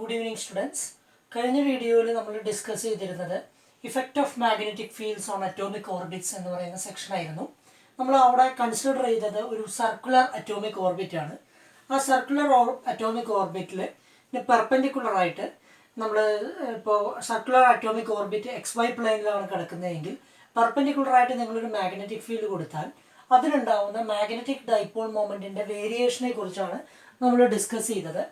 Good evening students. കഴിഞ്ഞ വീഡിയോയിൽ നമ്മൾ ഡിസ്കസ് ചെയ്തിരുന്നത് effect of magnetic fields on atomic orbits എന്ന് പറയുന്ന സെക്ഷൻ ആയിരുന്നു. നമ്മൾ അവിടെ കൺസിഡർ ചെയ്തത് ഒരു സർക്കുലർ അറ്റോമിക് ഓർബിറ്റ് ആണ്. ആ സർക്കുലർ അറ്റോമിക് ഓർബിറ്റിൽ പെർപെൻഡിക്കുലറായിട്ട് നമ്മൾ ഇപ്പോൾ സർക്കുലർ അറ്റോമിക് ഓർബിറ്റ് XY പ്ലെയിനിലാണ് കിടക്കുന്നതെങ്കിൽ പെർപെൻഡിക്കുലറായിട്ട് നിങ്ങളൊരു മാഗ്നറ്റിക് ഫീൽഡ് കൊടുത്താൽ അതിനുണ്ടാവുന്ന മാഗ്നറ്റിക് ഡൈപോൾ മൊമെൻറ്റിൻ്റെ വേരിയേഷനെ കുറിച്ചാണ് നമ്മൾ ഡിസ്കസ് ചെയ്തത്.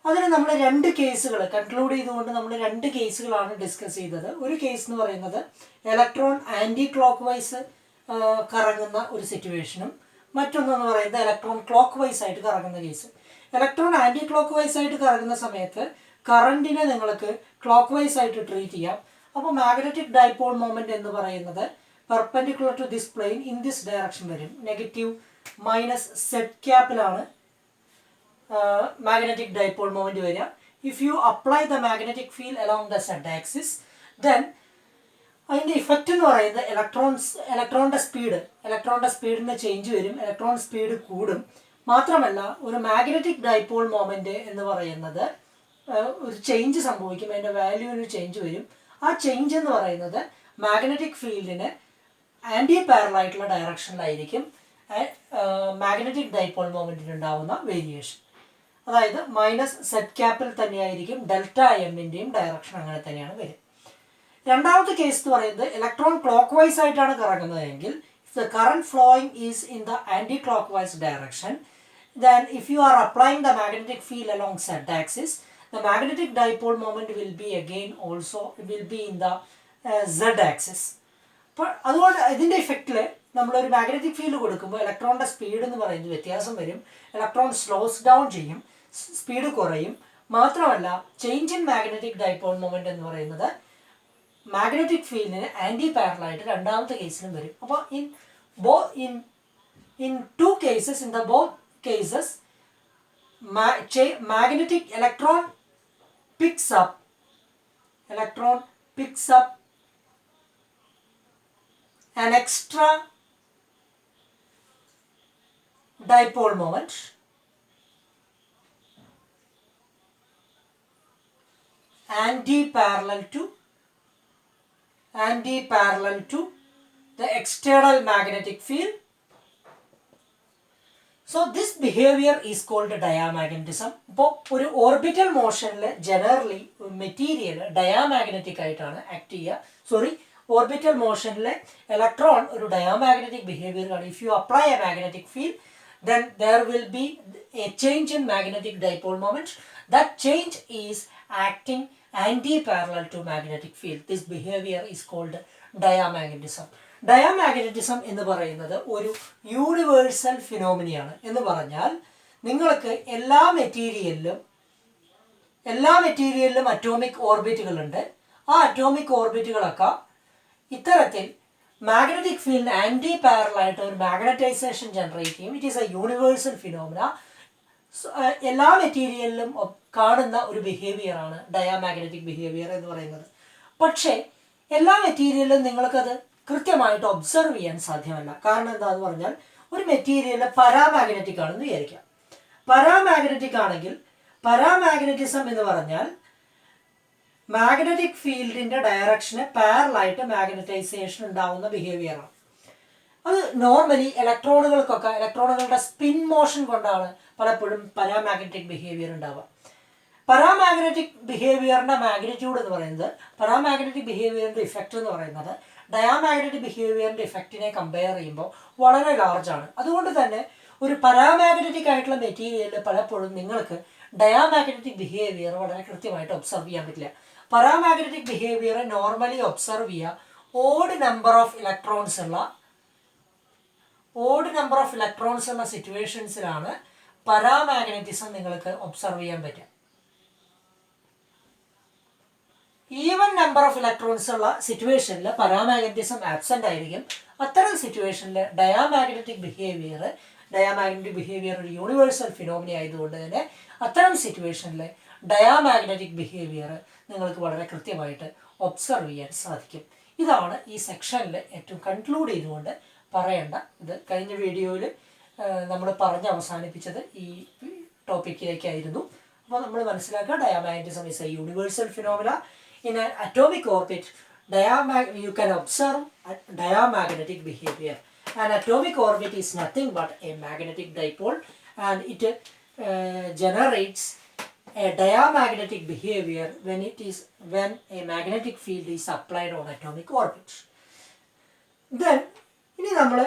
അതിന് നമ്മൾ രണ്ട് കേസുകൾ കൺക്ലൂഡ് ചെയ്തുകൊണ്ട് നമ്മൾ രണ്ട് കേസുകളാണ് ഡിസ്കസ് ചെയ്തത്. ഒരു കേസ് എന്ന് പറയുന്നത് ഇലക്ട്രോൺ ആൻറ്റി ക്ലോക്ക് വൈസ് കറങ്ങുന്ന ഒരു സിറ്റുവേഷനും മറ്റൊന്നെന്ന് പറയുന്നത് ഇലക്ട്രോൺ ക്ലോക്ക് വൈസ് ആയിട്ട് കറങ്ങുന്ന case. Electron anti clock vice ആയിട്ട് കറങ്ങുന്ന സമയത്ത് കറണ്ടിനെ നിങ്ങൾക്ക് ക്ലോക്ക് വൈസ് ആയിട്ട് ട്രീറ്റ് ചെയ്യാം. അപ്പോൾ മാഗ്നറ്റിക് ഡൈപോൾ മൊമെൻറ്റ് എന്ന് പറയുന്നത് perpendicular to this plane in this direction വരും. നെഗറ്റീവ് മൈനസ് സെറ്റ് ക്യാപ്പിലാണ് magnetic dipole moment വരിക. If you apply the magnetic field along the z axis, then അതിൻ്റെ ഇഫക്റ്റ് എന്ന് പറയുന്നത് ഇലക്ട്രോണിൻ്റെ സ്പീഡിന് ചേഞ്ച് വരും, ഇലക്ട്രോൺ സ്പീഡ് കൂടും. മാത്രമല്ല ഒരു മാഗ്നറ്റിക് ഡൈപോൾ മൊമെൻറ്റ് എന്ന് പറയുന്നത് ഒരു ചേഞ്ച് സംഭവിക്കും, അതിൻ്റെ വാല്യൂവിന് ചേഞ്ച് വരും. ആ ചേഞ്ച് എന്ന് പറയുന്നത് മാഗ്നറ്റിക് ഫീൽഡിന് ആൻറ്റി പാരലായിട്ടുള്ള ഡയറക്ഷനിലായിരിക്കും മാഗ്നറ്റിക് ഡൈപോൾ മൊമെൻറ്റിന് ഉണ്ടാവുന്ന വേരിയേഷൻ. അതായത് മൈനസ് സെറ്റ് ക്യാപ്പിൽ തന്നെയായിരിക്കും ഡെൽറ്റ എമ്മിൻ്റെയും ഡയറക്ഷൻ അങ്ങനെ തന്നെയാണ് വരും. രണ്ടാമത്തെ കേസ് എന്ന് പറയുന്നത് ഇലക്ട്രോൺ ക്ലോക്ക് വൈസ് ആയിട്ടാണ് കറങ്ങുന്നതെങ്കിൽ if the current flowing is in the anticlockwise direction, then if you are applying the magnetic field along z axis, the magnetic dipole moment will be again also will be in the z axis. അപ്പോൾ അതുകൊണ്ട് ഇതിൻ്റെ ഇഫക്റ്റിൽ നമ്മളൊരു magnetic field കൊടുക്കുമ്പോൾ ഇലക്ട്രോണിൻ്റെ speed എന്ന് പറയുന്നത് വ്യത്യാസം വരും. Electron slows down ചെയ്യും, സ്പീഡ് കുറയും. മാത്രമല്ല change in magnetic dipole moment എന്ന് പറയുന്നത് മാഗ്നറ്റിക് ഫീൽഡിന് ആൻറ്റി പാരലായിട്ട് രണ്ടാമത്തെ കേസിലും വരും. അപ്പോൾ in to cases in the both cases magnetic electron picks up an extra dipole moment anti-parallel to the external magnetic field. So this behavior is called diamagnetism. ഇപ്പോൾ ഒരു ഓർബിറ്റൽ മോഷനിൽ ജനറലി മെറ്റീരിയൽ ഡയാമാഗ്നറ്റിക് ആയിട്ടാണ് act ചെയ്യുക. Orbital മോഷനിൽ electron ഒരു diamagnetic behaviour ആണ്. If you apply A magnetic field then there will be a change in magnetic dipole moment. That change is acting anti-parallel to magnetic field. This behavior is called diamagnetism. Diamagnetism എന്ന് പറയുന്നത് ഒരു universal ഫിനോമിനയാണ്. എന്ന് പറഞ്ഞാൽ നിങ്ങൾക്ക് എല്ലാ മെറ്റീരിയലിലും atomic ഓർബിറ്റുകളുണ്ട്. ആ atomic ഓർബിറ്റുകളൊക്കെ ഇത്തരത്തിൽ magnetic ഫീൽഡിന് ആൻറ്റി പാരലായിട്ട് ഒരു മാഗ്നറ്റൈസേഷൻ ജനറേറ്റ് ചെയ്യും. It is A universal phenomena. എല്ലാ മെറ്റീരിയലിലും കാണുന്ന ഒരു ബിഹേവിയറാണ് ഡയാമാഗ്നറ്റിക് ബിഹേവിയർ എന്ന് പറയുന്നത്. പക്ഷേ എല്ലാ മെറ്റീരിയലിലും നിങ്ങൾക്കത് കൃത്യമായിട്ട് ഒബ്സർവ് ചെയ്യാൻ സാധ്യമല്ല. കാരണം എന്താണെന്ന് പറഞ്ഞാൽ ഒരു മെറ്റീരിയൽ പരാമാഗ്നറ്റിക് ആണെന്ന് വിചാരിക്കാം. പരാമാഗ്നറ്റിക് ആണെങ്കിൽ പരാമാഗ്നറ്റിസം എന്ന് പറഞ്ഞാൽ മാഗ്നറ്റിക് ഫീൽഡിൻ്റെ ഡയറക്ഷന് പാരലായിട്ട് മാഗ്നറ്റൈസേഷൻ ഉണ്ടാവുന്ന ബിഹേവിയറാണ്. അത് നോർമലി ഇലക്ട്രോണുകളുടെ സ്പിൻ മോഷൻ കൊണ്ടാണ് പലപ്പോഴും പരാമാഗ്നറ്റിക് ബിഹേവിയർ ഉണ്ടാവുക. പരാമാഗ്നറ്റിക് ബിഹേവിയറിൻ്റെ മാഗ്നിറ്റ്യൂഡ് എന്ന് പറയുന്നത് പരാമാഗ്നറ്റിക് ബിഹേവിയറിൻ്റെ ഇഫക്റ്റ് എന്ന് പറയുന്നത് ഡയാമാഗ്നറ്റിക് ബിഹേവിയറിൻ്റെ ഇഫക്റ്റിനെ കമ്പയർ ചെയ്യുമ്പോൾ വളരെ ലാർജാണ്. അതുകൊണ്ട് തന്നെ ഒരു പരാമാഗ്നറ്റിക് ആയിട്ടുള്ള മെറ്റീരിയലിൽ പലപ്പോഴും നിങ്ങൾക്ക് ഡയാമാഗ്നറ്റിക് ബിഹേവിയർ വളരെ കൃത്യമായിട്ട് ഒബ്സർവ് ചെയ്യാൻ പറ്റില്ല. പരാമാഗ്നറ്റിക് ബിഹേവിയർ നോർമലി ഒബ്സർവ് ചെയ്യുക ഓഡ് നമ്പർ ഓഫ് ഇലക്ട്രോൺസ് ഉള്ള സിറ്റുവേഷൻസിലാണ് പരാമാഗ്നറ്റിസം നിങ്ങൾക്ക് ഒബ്സർവ് ചെയ്യാൻ പറ്റുക. ഈവൻ നമ്പർ ഓഫ് ഇലക്ട്രോൺസ് ഉള്ള സിറ്റുവേഷനിൽ പരാമാഗ്നറ്റിസം ആബ്സെൻ്റ് ആയിരിക്കും. അത്തരം സിറ്റുവേഷനിൽ ഡയാമാഗ്നറ്റിക് ബിഹേവിയർ ഒരു യൂണിവേഴ്സൽ ഫിനോമിന ആയതുകൊണ്ട് തന്നെ അത്തരം സിറ്റുവേഷനിൽ ഡയാമാഗ്നറ്റിക് ബിഹേവിയർ നിങ്ങൾക്ക് വളരെ കൃത്യമായിട്ട് ഒബ്സർവ് ചെയ്യാൻ സാധിക്കും. ഇതാണ് ഈ സെക്ഷനിൽ ഏറ്റവും കൺക്ലൂഡ് ചെയ്തുകൊണ്ട് പറയേണ്ട ഇത്. കഴിഞ്ഞ വീഡിയോയിൽ നമ്മൾ പറഞ്ഞ് അവസാനിപ്പിച്ചത് ഈ ടോപ്പിക്കിലേക്കായിരുന്നു. അപ്പോൾ നമ്മൾ മനസ്സിലാക്കുക diamagnetism is A universal phenomena in an atomic orbit. You can observe diamagnetic behavior. An atomic orbit is nothing but a magnetic dipole, and it generates a diamagnetic behavior when a magnetic field is applied on atomic orbit. Then ഇനി നമ്മൾ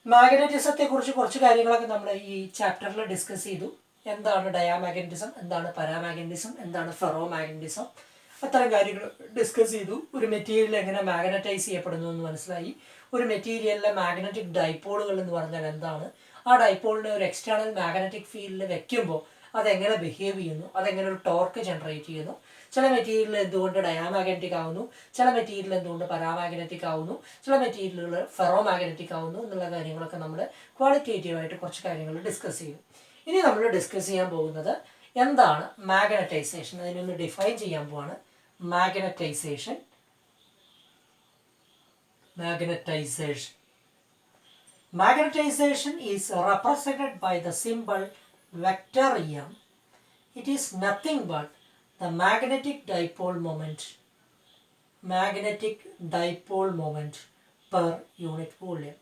മാഗ്നറ്റിസത്തെ കുറിച്ച് കുറച്ച് കാര്യങ്ങളൊക്കെ നമ്മൾ ഈ ചാപ്റ്ററിൽ discuss ചെയ്തു. എന്താണ് ഡയാമാഗ്നറ്റിസം, എന്താണ് പാരാമാഗ്നറ്റിസം, എന്താണ് ഫെറോമാഗ്നറ്റിസം, അത്തരം കാര്യങ്ങൾ ഡിസ്കസ് ചെയ്തു. ഒരു മെറ്റീരിയൽ എങ്ങനെ മാഗ്നറ്റൈസ് ചെയ്യപ്പെടുന്നു എന്ന് മനസ്സിലായി. ഒരു മെറ്റീരിയലിലെ മാഗ്നറ്റിക് ഡൈപോളുകൾ എന്ന് പറഞ്ഞാൽ എന്താണ്, ആ ഡൈപോളിനെ ഒരു എക്സ്റ്റേണൽ മാഗ്നറ്റിക് ഫീൽഡിൽ വെക്കുമ്പോൾ അതെങ്ങനെ ബിഹേവ് ചെയ്യുന്നു, അതെങ്ങനെ ഒരു ടോർക്ക് ജനറേറ്റ് ചെയ്യുന്നു, ചില മെറ്റീരിയൽ എന്തുകൊണ്ട് ഡയാമാഗ്നറ്റിക് ആവുന്നു, ചില മെറ്റീരിയൽ എന്തുകൊണ്ട് പാരാമാഗ്നറ്റിക് ആവുന്നു, ചില മെറ്റീരിയലുകൾ ഫെറോമാഗ്നറ്റിക് ആവുന്നു എന്നുള്ള കാര്യങ്ങളൊക്കെ നമ്മൾ ക്വാളിറ്റേറ്റീവായിട്ട് കുറച്ച് കാര്യങ്ങൾ ഡിസ്കസ് ചെയ്തു. ഇനി നമ്മൾ ഡിസ്കസ് ചെയ്യാൻ പോകുന്നത് എന്താണ് മാഗ്നറ്റൈസേഷൻ, അതിനൊന്ന് ഡിഫൈൻ ചെയ്യാൻ പോവാണ്. Magnetisation is represented by the symbol vector m. It is nothing but the magnetic dipole moment per unit volume.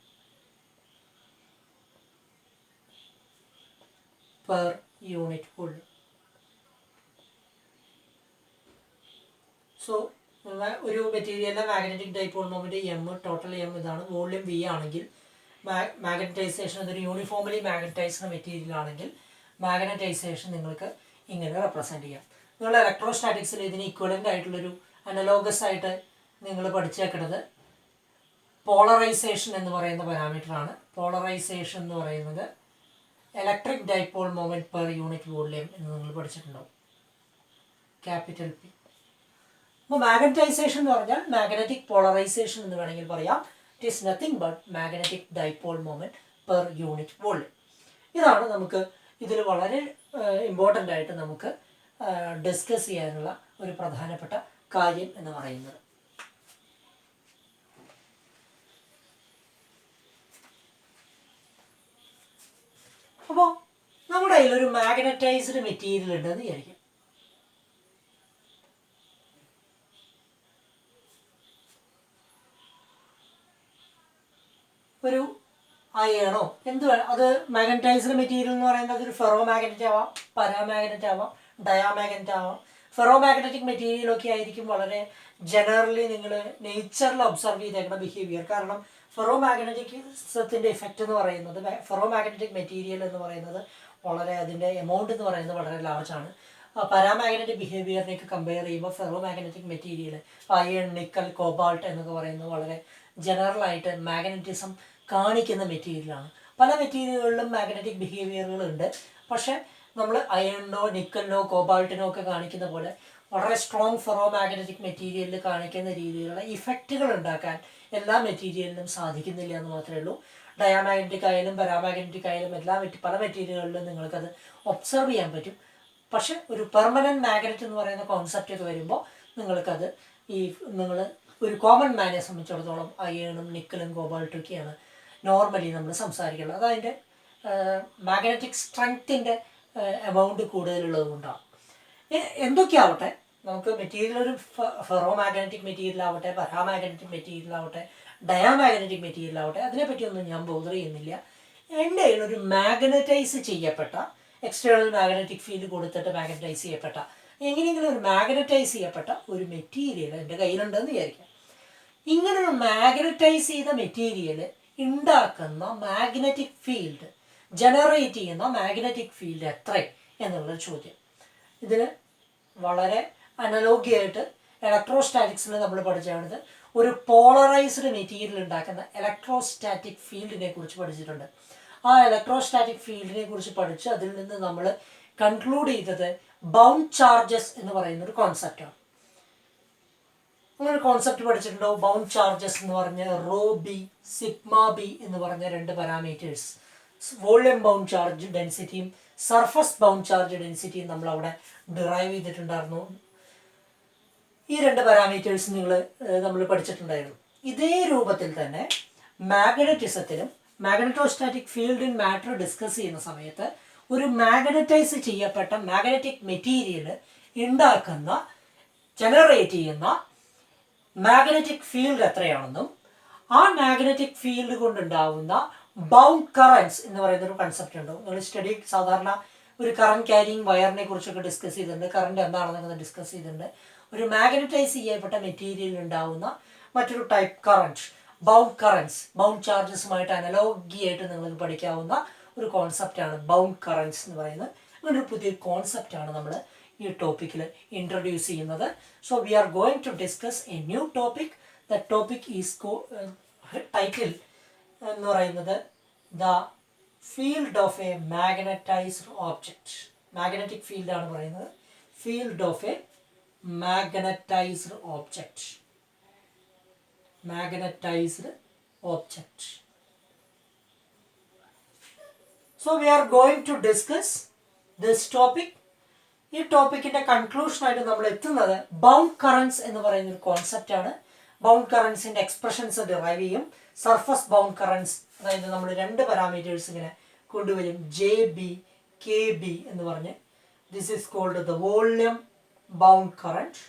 So ഒരു മെറ്റീരിയലിലെ magnetic dipole moment M, total M ഇതാണ്. വോള്യൂം വി ആണെങ്കിൽ മാഗ്നറ്റൈസേഷൻ അതൊരു uniformly magnetized material ആണെങ്കിൽ magnetization നിങ്ങൾക്ക് ഇങ്ങനെ represent ചെയ്യാം. നിങ്ങൾ ഇലക്ട്രോസ്റ്റാറ്റിക്സിൽ ഇതിന് ഇക്വലൻ്റ് ആയിട്ടുള്ളൊരു അനലോഗസ് ആയിട്ട് നിങ്ങൾ പഠിച്ചേക്കുന്നത് പോളറൈസേഷൻ എന്ന് പറയുന്ന പാരാമീറ്ററാണ്. പോളറൈസേഷൻ എന്ന് പറയുന്നത് electric dipole moment per unit volume എന്ന് നിങ്ങൾ പഠിച്ചിട്ടുണ്ടാവും, ക്യാപിറ്റൽ പി. അപ്പോൾ മാഗ്നറ്റൈസേഷൻ എന്ന് പറഞ്ഞാൽ മാഗ്നറ്റിക് പോളറൈസേഷൻ എന്ന് വേണമെങ്കിൽ പറയാം. It is nothing but magnetic dipole moment per unit volume. ഇതാണ് നമുക്ക് ഇതിൽ വളരെ ഇമ്പോർട്ടൻ്റ് ആയിട്ട് നമുക്ക് ഡിസ്കസ് ചെയ്യാനുള്ള ഒരു പ്രധാനപ്പെട്ട കാര്യം എന്ന് പറയുന്നത്. അപ്പോൾ നമ്മുടെ കയ്യിൽ ഒരു മാഗ്നറ്റൈസ്ഡ് മെറ്റീരിയൽ ഉണ്ടെന്ന് വിചാരിക്കും. ഒരു അയണോ എന്ത് അത് മാഗ്നറ്റൈസ്ഡ് മെറ്റീരിയൽ എന്ന് പറയുന്നത് അതൊരു ഫെറോ മാഗ്നറ്റ് ആവാം, പാരാമാഗ്നറ്റ് ആവാം, ഡയാമാഗ്നറ്റ് ആവാം. ഫെറോ മാഗ്നറ്റിക് മെറ്റീരിയലൊക്കെ ആയിരിക്കും വളരെ ജനറലി നിങ്ങൾ നേച്ചറിൽ ഒബ്സർവ് ചെയ്തേക്കുന്ന ബിഹേവിയർ. കാരണം ഫെറോ മാഗ്നറ്റിക്സത്തിൻ്റെ ഇഫക്റ്റ് എന്ന് പറയുന്നത്, ഫെറോ മാഗ്നറ്റിക് മെറ്റീരിയൽ എന്ന് പറയുന്നത് വളരെ അതിൻ്റെ എമൗണ്ട് എന്ന് പറയുന്നത് വളരെ ലാർജാണ്. പാരാമാഗ്നറ്റിക് ബിഹേവിയറിനെയൊക്കെ കമ്പയർ ചെയ്യുമ്പോൾ ferro magnetic material iron, nickel, cobalt എന്നൊക്കെ പറയുന്നത് വളരെ ജനറലായിട്ട് മാഗ്നറ്റിസം കാണിക്കുന്ന മെറ്റീരിയലാണ്. പല മെറ്റീരിയലുകളിലും മാഗ്നറ്റിക് ബിഹേവിയറുകളുണ്ട്. പക്ഷേ നമ്മൾ അയണിനോ നിക്കലിനോ കോബാൾട്ടിനോ ഒക്കെ കാണിക്കുന്ന പോലെ വളരെ സ്ട്രോങ് ഫെറോ മാഗ്നറ്റിക് മെറ്റീരിയലിൽ കാണിക്കുന്ന രീതിയിലുള്ള ഇഫക്റ്റുകൾ ഉണ്ടാക്കാൻ എല്ലാ മെറ്റീരിയലിനും സാധിക്കുന്നില്ല എന്ന് മാത്രമേ ഉള്ളൂ. ഡയാമാഗ്നറ്റിക് ആയാലും പാരാമാഗ്നറ്റിക് ആയാലും പല മെറ്റീരിയലുകളിലും നിങ്ങൾക്കത് ഒബ്സർവ് ചെയ്യാൻ പറ്റും. പക്ഷെ ഒരു പെർമനൻറ്റ് മാഗ്നറ്റ് എന്ന് പറയുന്ന കോൺസെപ്റ്റ് ഒക്കെ വരുമ്പോൾ നിങ്ങൾക്കത് നിങ്ങൾ ഒരു കോമൺ മാനെ സംബന്ധിച്ചിടത്തോളം അയണും നിക്കലും കോബാൾട്ടും ഒക്കെയാണ് നോർമലി നമ്മൾ സംസാരിക്കുന്നത്. അതതിൻ്റെ മാഗ്നറ്റിക് സ്ട്രെങ്ത്തിൻ്റെ എമൗണ്ട് കൂടുതലുള്ളത് കൊണ്ടാണ്. എന്തൊക്കെയാവട്ടെ, നമുക്ക് മെറ്റീരിയൽ ഒരു ഫെറോ മാഗ്നറ്റിക് മെറ്റീരിയൽ ആവട്ടെ, പാരാമാഗ്നറ്റിക് മെറ്റീരിയൽ ആവട്ടെ, ഡയാമാഗ്നറ്റിക് മെറ്റീരിയൽ ആവട്ടെ, അതിനെപ്പറ്റിയൊന്നും ഞാൻ ബോധർ ചെയ്യുന്നില്ല. എൻ്റെ കയ്യിൽ ഒരു മാഗ്നറ്റൈസ് ചെയ്യപ്പെട്ട എക്സ്റ്റേണൽ മാഗ്നറ്റിക് ഫീൽഡ് കൊടുത്തിട്ട് മാഗ്നറ്റൈസ് ചെയ്യപ്പെട്ട എങ്ങനെയെങ്കിലും ഒരു മാഗ്നറ്റൈസ് ചെയ്യപ്പെട്ട ഒരു മെറ്റീരിയൽ എൻ്റെ കയ്യിലുണ്ടെന്ന് വിചാരിക്കാം. ഇങ്ങനൊരു മാഗ്നറ്റൈസ് ചെയ്ത മെറ്റീരിയൽ ഉണ്ടാക്കുന്ന മാഗ്നറ്റിക് ഫീൽഡ്, ജനറേറ്റ് ചെയ്യുന്ന മാഗ്നറ്റിക് ഫീൽഡ് എത്ര എന്നുള്ളൊരു ചോദ്യം. ഇതിന് വളരെ അനലോഗിയായിട്ട് ഇലക്ട്രോസ്റ്റാറ്റിക്സിൽ നമ്മൾ പഠിച്ചാണത് ഒരു പോളറൈസ്ഡ് മെറ്റീരിയൽ ഉണ്ടാക്കുന്ന ഇലക്ട്രോസ്റ്റാറ്റിക് ഫീൽഡിനെ കുറിച്ച് പഠിച്ചിട്ടുണ്ട്. ആ ഇലക്ട്രോസ്റ്റാറ്റിക് ഫീൽഡിനെ കുറിച്ച് പഠിച്ച് അതിൽ നിന്ന് നമ്മൾ കൺക്ലൂഡ് ചെയ്തത് ബൗണ്ട് ചാർജസ് എന്ന് പറയുന്ന ഒരു കോൺസെപ്റ്റാണ്. അങ്ങനെ കോൺസെപ്റ്റ് പഠിച്ചിട്ടുണ്ടോ? ബൗണ്ട് ചാർജസ് എന്ന് പറഞ്ഞ റോ ബി, സിഗ്മ ബി എന്ന് പറഞ്ഞ രണ്ട് പാരാമീറ്റേഴ്സ്, വോളിയം ബൗണ്ട് ചാർജ് ഡെൻസിറ്റിയും സർഫസ് ബൗണ്ട് ചാർജ് ഡെൻസിറ്റിയും നമ്മൾ അവിടെ ഡിറൈവ് ചെയ്തിട്ടുണ്ടായിരുന്നു. ഈ രണ്ട് പാരാമീറ്റേഴ്സ് നമ്മൾ പഠിച്ചിട്ടുണ്ടായിരുന്നു. ഇതേ രൂപത്തിൽ തന്നെ മാഗ്നറ്റിസത്തിലും magnetostatic field in matter discuss ചെയ്യുന്ന സമയത്ത് ഒരു മാഗ്നറ്റൈസ് ചെയ്യപ്പെട്ട മാഗ്നറ്റിക് മെറ്റീരിയൽ ഉണ്ടാക്കുന്ന ജനറേറ്റ് ചെയ്യുന്ന മാഗ്നറ്റിക് ഫീൽഡ് എത്രയാണെന്നും ആ മാഗ്നറ്റിക് ഫീൽഡ് കൊണ്ടുണ്ടാവുന്ന ബൗണ്ട് കറൻസ് എന്ന് പറയുന്ന ഒരു കൺസെപ്റ്റ് ഉണ്ട്. നിങ്ങൾ സ്റ്റഡി സാധാരണ ഒരു കറണ്ട് ക്യാരിങ് വയറിനെ കുറിച്ചൊക്കെ ഡിസ്കസ് ചെയ്തിട്ടുണ്ട്. കറണ്ട് എന്താണെന്നൊക്കെ ഡിസ്കസ് ചെയ്തിട്ടുണ്ട്. ഒരു മാഗ്നറ്റൈസ് ചെയ്യപ്പെട്ട മെറ്റീരിയലിൽ ഉണ്ടാവുന്ന മറ്റൊരു type current bound currents, bound ചാർജസുമായിട്ട് അനലോഗിയായിട്ട് നിങ്ങൾക്ക് പഠിക്കാവുന്ന ഒരു കോൺസെപ്റ്റാണ് ബൗണ്ട് കറൻസ് എന്ന് പറയുന്നത്. അങ്ങനെ ഒരു പുതിയ കോൺസെപ്റ്റാണ് നമ്മൾ ഈ ടോപ്പിക്കിൽ ഇൻട്രൊഡ്യൂസ് ചെയ്യുന്നത്. So we are going to discuss a new topic. The topic is title എന്ന് പറയുന്നത് the field of a magnetised object. Magnetic ഫീൽഡാണ് പറയുന്നത്. Field of a magnetised object. Magnetised object. So we are going to discuss this topic. ഈ ടോപ്പിക്കിന്റെ conclusion ആയിട്ട് നമ്മൾ എത്തുന്നത് bound currents എന്ന് പറയുന്ന ഒരു കോൺസെപ്റ്റ് ആണ്. ബൗണ്ട് കറൻസിന്റെ എക്സ്പ്രഷൻസ് ഡിറൈവ് ചെയ്യും. സർഫസ് ബൗണ്ട് കറൻസ്, അതായത് നമ്മൾ രണ്ട് പാരാമീറ്റേഴ്സ് ഇങ്ങനെ കൊണ്ടുവരും, ജെ ബി കെ ബി എന്ന് പറഞ്ഞ്. This is called the volume bound current,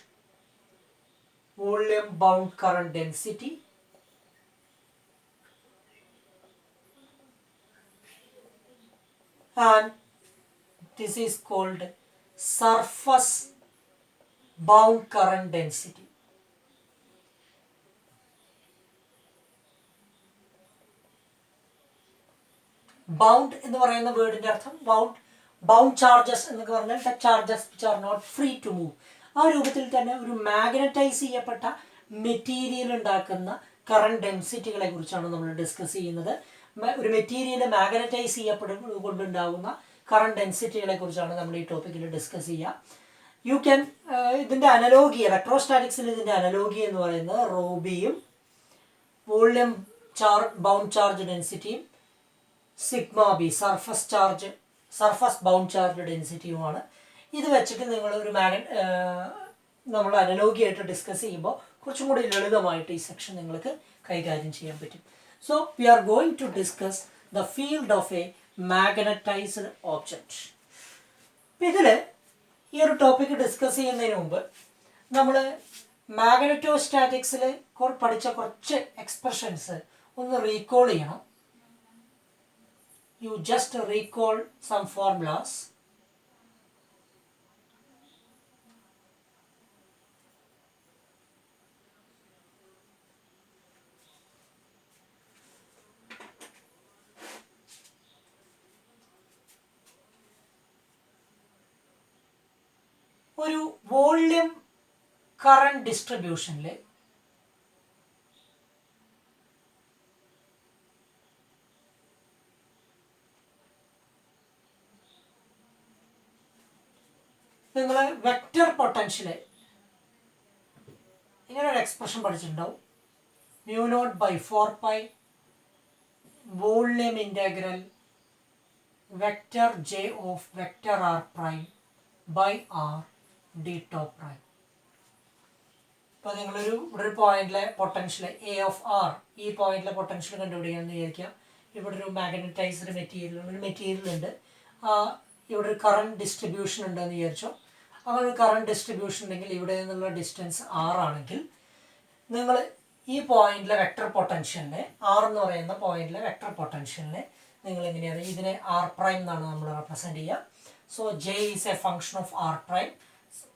volume bound current density, and this is called surface bound current density. Bound എന്ന് പറയുന്ന വേർഡിന്റെ അർത്ഥം ബൗണ്ട് ചാർജസ് എന്നൊക്കെ പറഞ്ഞാൽ the charges which are not free to move. ആ രൂപത്തിൽ തന്നെ ഒരു മാഗ്നറ്റൈസ് ചെയ്യപ്പെട്ട മെറ്റീരിയൽ ഉണ്ടാക്കുന്ന കറണ്ട് ഡെൻസിറ്റികളെ കുറിച്ചാണ് നമ്മൾ ഡിസ്കസ് ചെയ്യുന്നത്. ഒരു മെറ്റീരിയൽ മാഗ്നറ്റൈസ് ചെയ്യപ്പെടുകൊണ്ടുണ്ടാകുന്ന കറണ്ട് ഡെൻസിറ്റികളെ കുറിച്ചാണ് നമ്മൾ ഈ ടോപ്പിക്കിൽ ഡിസ്കസ് ചെയ്യുക. യു ക്യാൻ ഇതിൻ്റെ അനലോഗി, ഇലക്ട്രോസ്റ്റാറ്റിക്സിൽ ഇതിൻ്റെ അനലോഗി എന്ന് പറയുന്നത് റോബിയും വോള്യം ബൗണ്ട് ചാർജ് ഡെൻസിറ്റിയും sigma B surface bound charge ഡെൻസിറ്റിയുമാണ്. ഇത് വെച്ചിട്ട് നിങ്ങൾ ഒരു നമ്മൾ അനലോഗിയായിട്ട് ഡിസ്കസ് ചെയ്യുമ്പോൾ കുറച്ചും കൂടി ലളിതമായിട്ട് ഈ സെക്ഷൻ നിങ്ങൾക്ക് കൈകാര്യം ചെയ്യാൻ പറ്റും. So we are going to discuss the field of a magnetized object. ഇതിൽ ഈ ഒരു ടോപ്പിക് ഡിസ്കസ് ചെയ്യുന്നതിന് മുമ്പ് നമ്മൾ മാഗ്നറ്റോസ്റ്റാറ്റിക്സിൽ പഠിച്ച കുറച്ച് എക്സ്പ്രഷൻസ് ഒന്ന് റീകോൾ ചെയ്യണം. You just recall some formulas. ഒരു വോള്യം കറന്റ് ഡിസ്ട്രിബ്യൂഷനിൽ നിങ്ങൾ വെക്റ്റർ പൊട്ടൻഷ്യൽ ഇങ്ങനെ ഒരു എക്സ്പ്രഷൻ പഠിച്ചിട്ടുണ്ടാവും. μ0/4π volume integral vector J of vector R prime by R D tau prime. ഇപ്പോൾ നിങ്ങളൊരു ഇവിടെ ഒരു പോയിന്റിലെ പൊട്ടൻഷ്യൽ എ ഓഫ് ആർ, ഈ പോയിന്റിലെ പൊട്ടൻഷ്യൽ കണ്ടുപിടിക്കാമെന്ന് വിചാരിക്കാം. ഇവിടെ ഒരു മാഗ്നറ്റൈസ്ഡ് മെറ്റീരിയൽ ഉണ്ട്. ഇവിടെ ഒരു കറണ്ട് ഡിസ്ട്രിബ്യൂഷൻ ഉണ്ടെന്ന് വിചാരിച്ചോ. അങ്ങനെ ഒരു കറണ്ട് ഡിസ്ട്രിബ്യൂഷൻ ഉണ്ടെങ്കിൽ ഇവിടെ നിന്നുള്ള ഡിസ്റ്റൻസ് ആർ ആണെങ്കിൽ നിങ്ങൾ ഈ പോയിന്റിലെ വെക്റ്റർ പൊട്ടൻഷ്യലിനെ, ആർ എന്ന് പറയുന്ന പോയിന്റിലെ വെക്റ്റർ പൊട്ടൻഷ്യലിനെ നിങ്ങൾ എങ്ങനെയാണ് ഇതിനെ ആർ പ്രൈം എന്നാണ് നമ്മൾ റെപ്രസെൻറ്റ് ചെയ്യുക. So J is a function of R prime,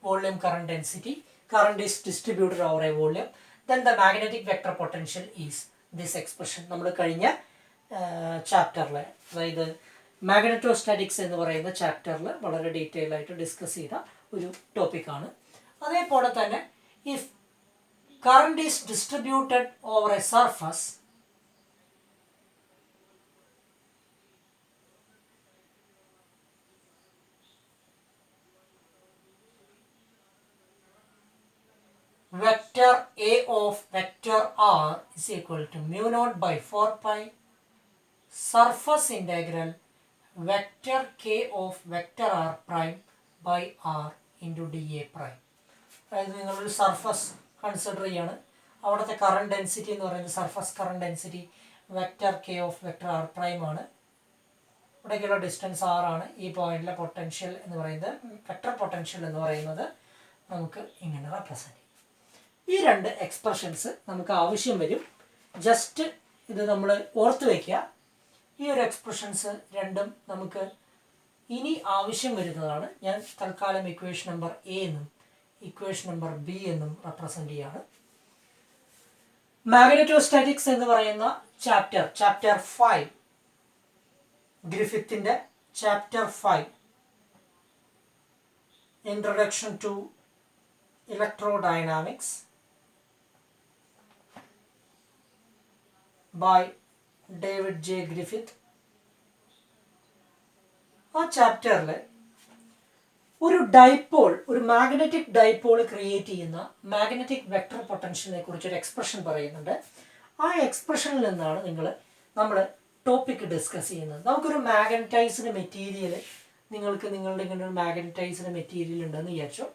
volume current density, current is distributed over a volume, then the magnetic vector potential is this expression. നമ്മൾ കഴിഞ്ഞ ചാപ്റ്ററിൽ, അതായത് മാഗ്നറ്റോസ്റ്റാറ്റിക്സ് എന്ന് പറയുന്ന ചാപ്റ്ററിൽ വളരെ ഡീറ്റെയിൽ ആയിട്ട് ഡിസ്കസ് ചെയ്ത ഒരു ടോപ്പിക്കാണ്. അതേപോലെ തന്നെ if current is distributed over A surface, vector A of vector R is equal to μ0/4π surface integral vector K of vector R prime by R into dA prime. അതായത് നിങ്ങളൊരു സർഫസ് കൺസിഡർ ചെയ്യാണ്. അവിടുത്തെ current density എന്ന് പറയുന്നത് surface current density vector K of vector R prime ആണ്. ഇവിടേക്കുള്ള distance R ആണ്. ഈ പോയിന്റിലെ പൊട്ടൻഷ്യൽ എന്ന് പറയുന്നത് വെക്ടർ പൊട്ടൻഷ്യൽ എന്ന് പറയുന്നത് നമുക്ക് ഇങ്ങനെ റെപ്രസെൻറ്റ് ചെയ്യും. ഈ രണ്ട് എക്സ്പ്രഷൻസ് നമുക്ക് ആവശ്യം വരും. ജസ്റ്റ് ഇത് നമ്മൾ ഓർത്ത് വയ്ക്കുക. ഈ ഒരു എക്സ്പ്രഷൻസ് രണ്ടും നമുക്ക് ഇനി ആവശ്യം വരുന്നതാണ്. ഞാൻ തൽക്കാലം ഇക്വേഷൻ നമ്പർ എ എന്നും ഇക്വേഷൻ നമ്പർ ബി എന്നും റെപ്രസെൻറ്റ് ചെയ്യാണ്. മാഗ്നറ്റോസ്റ്റാറ്റിക്സ് എന്ന് പറയുന്ന ചാപ്റ്റർ 5, ഗ്രിഫിത്തിന്റെ chapter 5, introduction to electrodynamics by David J Griffith. ആ ചാപ്റ്ററിൽ ഒരു ഡൈപോൾ, ഒരു മാഗ്നറ്റിക് ഡൈപോൾ ക്രിയേറ്റ് ചെയ്യുന്ന മാഗ്നറ്റിക് വെക്ടർ പൊട്ടൻഷ്യലിനെ കുറിച്ച് ഒരു എക്സ്പ്രഷൻ പറയുന്നുണ്ട്. ആ എക്സ്പ്രഷനിൽ നിന്നാണ് നമ്മൾ ടോപ്പിക് ഡിസ്കസ് ചെയ്യുന്നത്. നമുക്കൊരു മാഗ്നറ്റൈസ്ഡ് മെറ്റീരിയൽ, നിങ്ങൾക്ക് നിങ്ങളുടെ ഇങ്ങനെ ഒരു മാഗ്നറ്റൈസ്ഡ് മെറ്റീരിയൽ ഉണ്ടെന്ന് വിചാരിച്ചു.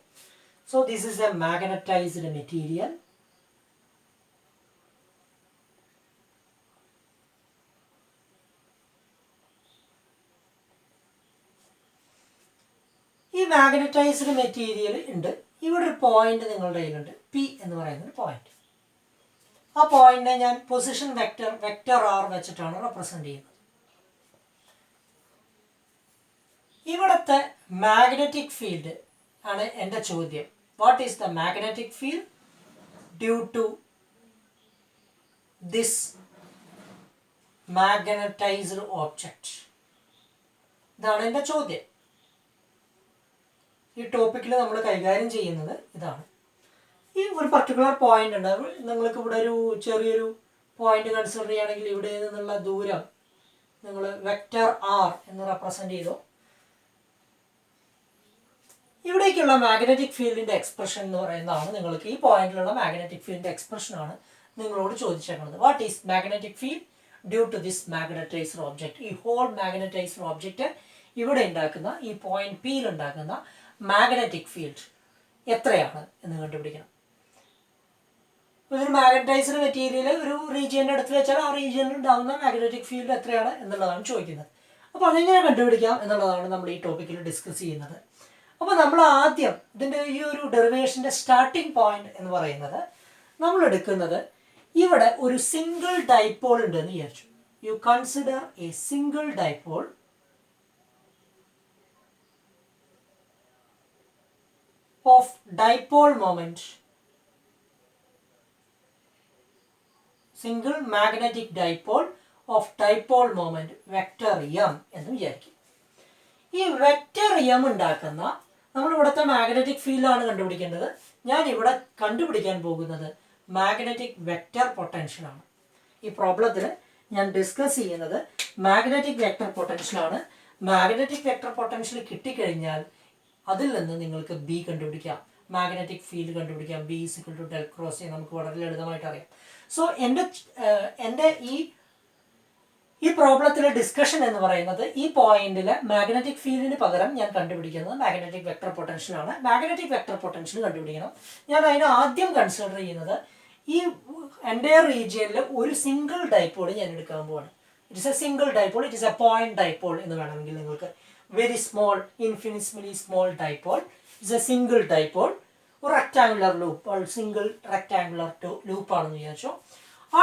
So this is A magnetised material. ഈ മാഗ്നറ്റൈസ്ഡ് മെറ്റീരിയൽ ഉണ്ട്. ഇവിടെ ഒരു പോയിന്റ് നിങ്ങളുടെ കയ്യിലുണ്ട്, പി എന്ന് പറയുന്ന ഒരു പോയിന്റ്. ആ പോയിന്റിനെ ഞാൻ പൊസിഷൻ വെക്ടർ ആർ വെച്ചിട്ടാണ് റെപ്രസെന്റ് ചെയ്യുന്നത്. ഇവിടുത്തെ മാഗ്നറ്റിക് ഫീൽഡ് ആണ് എൻ്റെ ചോദ്യം. What is the magnetic field due to this magnetised object? ഇതാണ് എൻ്റെ ചോദ്യം. ഈ ടോപ്പിക്കിൽ നമ്മൾ കൈകാര്യം ചെയ്യുന്നത് ഇതാണ്. ഈ ഒരു പർട്ടിക്കുലർ പോയിന്റ് ഉണ്ട്. നിങ്ങൾക്ക് ഇവിടെ ഒരു ചെറിയൊരു പോയിന്റ് കൺസിഡർ ചെയ്യുകയാണെങ്കിൽ ഇവിടെ നിന്നുള്ള ദൂരം നിങ്ങൾ വെക്റ്റർ ആർ എന്ന് റെപ്രസെന്റ് ചെയ്തു. ഇവിടേക്കുള്ള മാഗ്നറ്റിക് ഫീൽഡിന്റെ എക്സ്പ്രഷൻ എന്ന് പറയുന്നതാണ് നിങ്ങൾക്ക് ഈ പോയിന്റിലുള്ള മാഗ്നറ്റിക് ഫീൽഡിന്റെ എക്സ്പ്രഷനാണ് നിങ്ങളോട് ചോദിച്ചേക്കുന്നത്. What is magnetic field due to this magnetised object? ഈ ഹോൾ മാഗ്നറ്റൈസ്ഡ് ഓബ്ജക്റ്റ് ഇവിടെ ഉണ്ടാക്കുന്ന, ഈ പോയിന്റ് പിയിൽ ഉണ്ടാക്കുന്ന മാഗ്നറ്റിക് ഫീൽഡ് എത്രയാണ് എന്ന് കണ്ടുപിടിക്കണം. ഒരു മാഗ്നറ്റൈസ്ഡ് മെറ്റീരിയൽ ഒരു റീജിയൻ്റെ അടുത്ത് വെച്ചാൽ ആ റീജിയനിൽ ഉണ്ടാകുന്ന മാഗ്നറ്റിക് ഫീൽഡ് എത്രയാണ് എന്നുള്ളതാണ് ചോദിക്കുന്നത്. അപ്പോൾ അതെങ്ങനെ കണ്ടുപിടിക്കാം എന്നുള്ളതാണ് നമ്മൾ ഈ ടോപ്പിക്കിൽ ഡിസ്കസ് ചെയ്യുന്നത്. അപ്പോൾ നമ്മൾ ആദ്യം ഇതിൻ്റെ ഈ ഒരു ഡെറിവേഷൻ്റെ സ്റ്റാർട്ടിംഗ് പോയിന്റ് എന്ന് പറയുന്നത് നമ്മൾ എടുക്കുന്നത്, ഇവിടെ ഒരു സിംഗിൾ ഡൈപോൾ ഉണ്ടെന്ന് വിചാരിച്ചു. U consider A single dipole of dipole moment, single magnetic dipole of dipole moment vector m എന്ന് വിചാരിക്കും. ഈ വെക്റ്റർ m ഉണ്ടാക്കുന്ന, നമ്മൾ ഇവിടുത്തെ മാഗ്നറ്റിക് ഫീൽഡാണ് കണ്ടുപിടിക്കേണ്ടത്. ഞാൻ ഇവിടെ കണ്ടുപിടിക്കാൻ പോകുന്നത് മാഗ്നറ്റിക് വെക്റ്റർ പൊട്ടൻഷ്യലാണ്. ഈ പ്രോബ്ലത്തിൽ ഞാൻ ഡിസ്കസ് ചെയ്യുന്നത് മാഗ്നറ്റിക് വെക്റ്റർ പൊട്ടൻഷ്യലാണ്. മാഗ്നറ്റിക് വെക്റ്റർ പൊട്ടൻഷ്യൽ കിട്ടിക്കഴിഞ്ഞാൽ അതിൽ നിന്ന് നിങ്ങൾക്ക് ബി കണ്ടുപിടിക്കാം, മാഗ്നറ്റിക് ഫീൽഡ് കണ്ടുപിടിക്കാം. B is equal to del cross A നമുക്ക് വളരെ ലളിതമായിട്ട് അറിയാം. സോ എൻ്റെ ഈ പ്രോബ്ലത്തിലെ ഡിസ്കഷൻ എന്ന് പറയുന്നത് ഈ പോയിന്റിലെ മാഗ്നറ്റിക് ഫീൽഡിന് പകരം ഞാൻ കണ്ടുപിടിക്കുന്നത് മാഗ്നറ്റിക് വെക്ടർ പൊട്ടൻഷ്യലാണ്. മാഗ്നറ്റിക് വെക്ടർ പൊട്ടൻഷ്യൽ കണ്ടുപിടിക്കണം. ഞാൻ അതിന് ആദ്യം കൺസിഡർ ചെയ്യുന്നത് ഈ എൻ്റയർ റീജിയനിൽ ഒരു സിംഗിൾ ഡൈപോൾ ഞാൻ എടുക്കാൻ പോവാണ്. It is A single dipole, it is A point dipole എന്ന് വേണമെങ്കിൽ നിങ്ങൾക്ക്, very small, infinitesimally small dipole is a single dipole, or rectangular loop, or single rectangular loop ആണെന്ന് വിചാരിച്ചു. ആ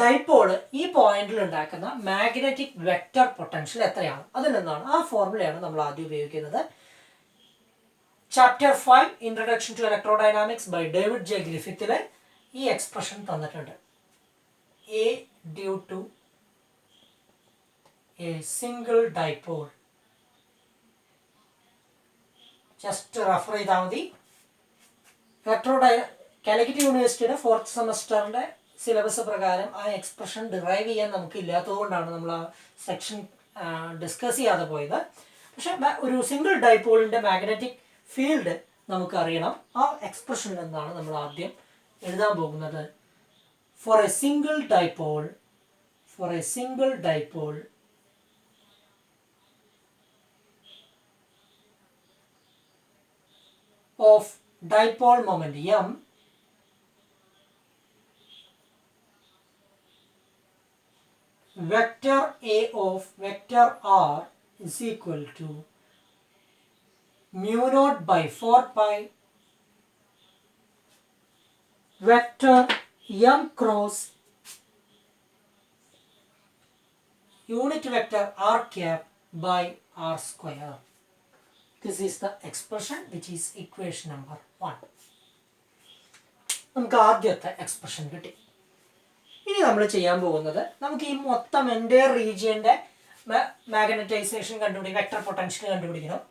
ഡൈപോള് ഈ പോയിന്റിൽ ഉണ്ടാക്കുന്ന മാഗ്നറ്റിക് വെക്റ്റർ പൊട്ടൻഷ്യൽ എത്രയാണ്, അതിൽ നിന്നാണ്, ആ ഫോർമുലയാണ് നമ്മൾ ആദ്യം ഉപയോഗിക്കുന്നത്. Chapter 5 introduction to electrodynamics by David J ഗ്രിഫിത്തിലെ ഈ എക്സ്പ്രഷൻ തന്നിട്ടുണ്ട്. A due to a single dipole. Just refer ചെയ്താൽ മതി. കാലിക്കറ്റ് യൂണിവേഴ്സിറ്റിയുടെ 4th സെമസ്റ്ററിൻ്റെ സിലബസ് പ്രകാരം ആ എക്സ്പ്രഷൻ ഡിറൈവ് ചെയ്യാൻ നമുക്ക് ഇല്ലാത്തതുകൊണ്ടാണ് നമ്മൾ ആ സെക്ഷൻ ഡിസ്കസ് ചെയ്യാതെ പോയത്. പക്ഷെ ഒരു സിംഗിൾ ഡൈപോളിൻ്റെ മാഗ്നറ്റിക് ഫീൽഡ് നമുക്കറിയണം. ആ എക്സ്പ്രഷനിൽ നിന്നാണ് നമ്മൾ ആദ്യം എഴുതാൻ പോകുന്നത്. For a single dipole of dipole moment m vector A of vector R is equal to mu naught by 4 pi vector M cross unit vector R cap by R square. This is the expression which is equation number 1. നമുക്ക് ആദ്യത്തെ expression കിട്ടി. ഇനി നമ്മൾ ചെയ്യാൻ പോകുന്നത് നമുക്ക് ഈ മൊത്തം എൻ്റയർ റീജിയൻ്റെ മാഗ്നറ്റൈസേഷൻ കണ്ടുപിടിക്കണം, വെക്ടർ പൊട്ടൻഷ്യൽ കണ്ടുപിടിക്കണം.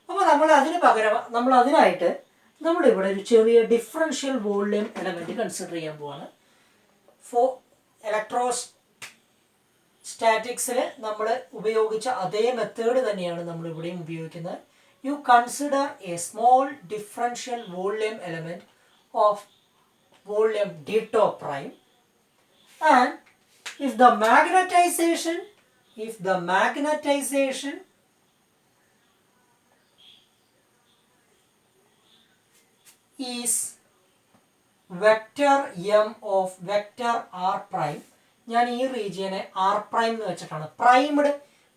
അപ്പോൾ നമ്മൾ അതിന് പകരം അതിനായിട്ട് നമ്മളിവിടെ ഒരു ചെറിയ ഡിഫറൻഷ്യൽ വോളിയം എലമെൻറ്റ് കൺസിഡർ ചെയ്യാൻ പോവാണ്. ഇലക്ട്രോസ്റ്റാറ്റിക്സിൽ നമ്മൾ ഉപയോഗിച്ച അതേ മെത്തേഡ് തന്നെയാണ് നമ്മൾ ഇവിടെയും ഉപയോഗിക്കുന്നത്. U consider A small differential volume element of volume d tau prime, and if the magnetization is vector m of vector r prime, ഞാൻ ഈ റീജിയനെ r prime എന്ന് വെച്ചിട്ടാണ്, പ്രൈംഡ്